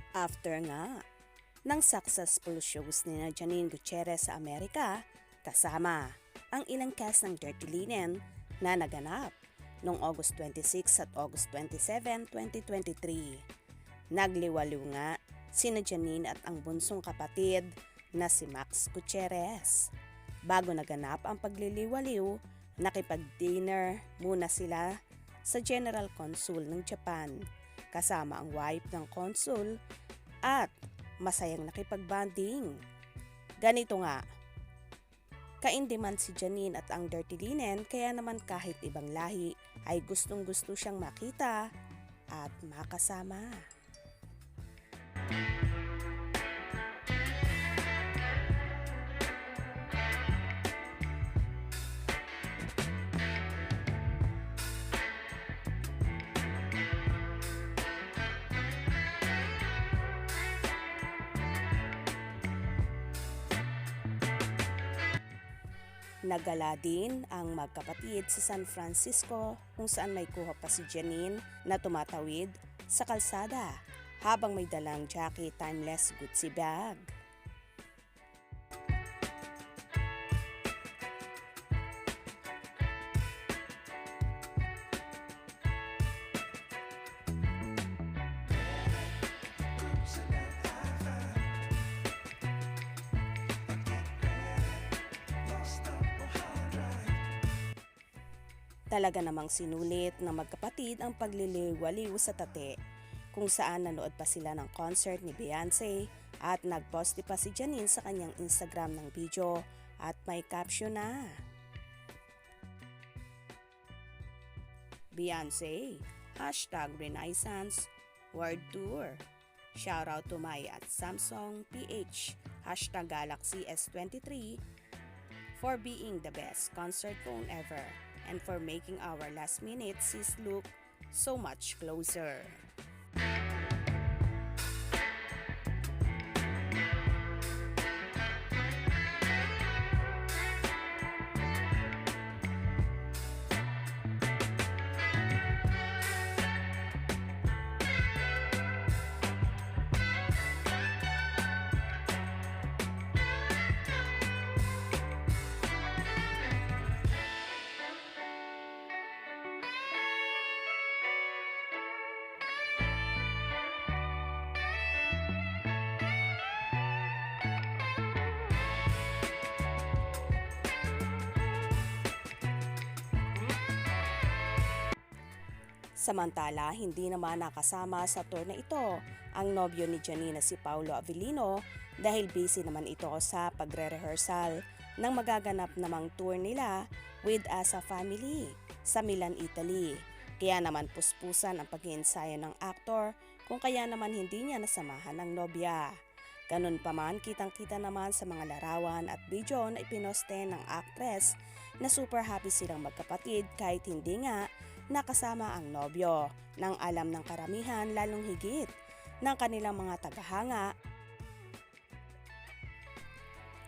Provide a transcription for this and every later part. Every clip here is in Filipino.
After nga ng successful shows ni Janine Gutierrez sa Amerika, kasama ang ilang cast ng Dirty Linen na naganap noong August 26 at August 27, 2023. Nagliwaliw nga sina Janine at ang bunsong kapatid na si Max Gutierrez. Bago naganap ang pagliliwaliw, nakipag-dinner muna sila sa General Consul ng Japan kasama ang wife ng consul at masayang nakipag-bonding. Ganito nga, ka-in-demand si Janine at ang Dirty Linen kaya naman kahit ibang lahi ay gustong-gusto siyang makita at makasama. Nagala din ang magkapatid sa San Francisco kung saan may kuha pa si Janine na tumatawid sa kalsada habang may dalang Jackie timeless Gucci bag. Talaga namang sinulit ng magkapatid ang pagliliwaliw sa tate kung saan nanood pa sila ng concert ni Beyonce at nagposte pa si Janine sa kanyang Instagram ng video at may caption na Beyonce, #Renaissance World Tour. Shoutout to my at Samsung PH, #Galaxy S23 for being the best concert phone ever and for making our last minute sis look so much closer. Samantala, hindi naman nakasama sa tour na ito ang nobyo ni Janine na si Paolo Avellino dahil busy naman ito sa pagre-rehearsal ng magaganap namang tour nila with as a family sa Milan, Italy. Kaya naman puspusan ang pag-iensayo ng aktor kung kaya naman hindi niya nasamahan ng nobya. Ganun pa man, kitang-kita naman sa mga larawan at video na ipinoste ng actress na super happy silang magkapatid kahit hindi nga nakasama ang nobyo nang alam ng karamihan lalong higit ng kanilang mga tagahanga.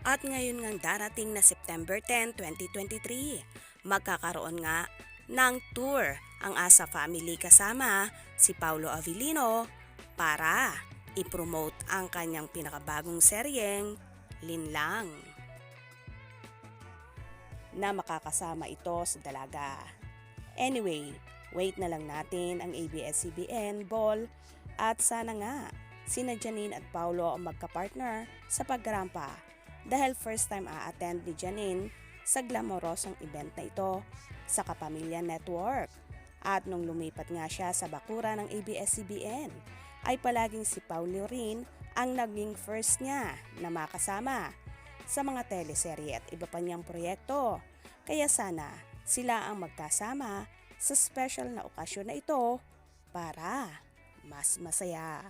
At ngayon ngang darating na September 10, 2023, magkakaroon nga ng tour ang Asa Family kasama si Paolo Avellino para i-promote ang kanyang pinakabagong seryeng Linlang na makakasama ito sa dalaga. Anyway, wait na lang natin ang ABS-CBN ball at sana nga sina Janine at Paolo ang magka-partner sa pagrampa dahil first time a-attend ni Janine sa glamorosong event na ito sa Kapamilya Network. At nung lumipat nga siya sa bakura ng ABS-CBN ay palaging si Paolo rin ang naging first niya na makasama sa mga teleserye at iba pa niyang proyekto. Kaya sana sila ang magkasama sa special na okasyon na ito para mas masaya.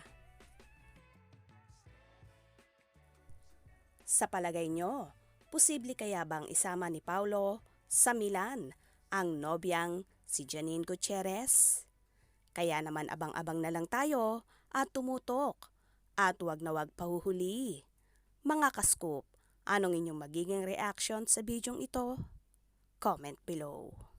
Sa palagay nyo, posible kaya bang isama ni Paolo sa Milan ang nobyang si Janine Gutierrez? Kaya naman abang-abang na lang tayo at tumutok at wag na wag pahuhuli. Mga ka-scoop, anong inyong magiging reaction sa bidyong ito? Comment below.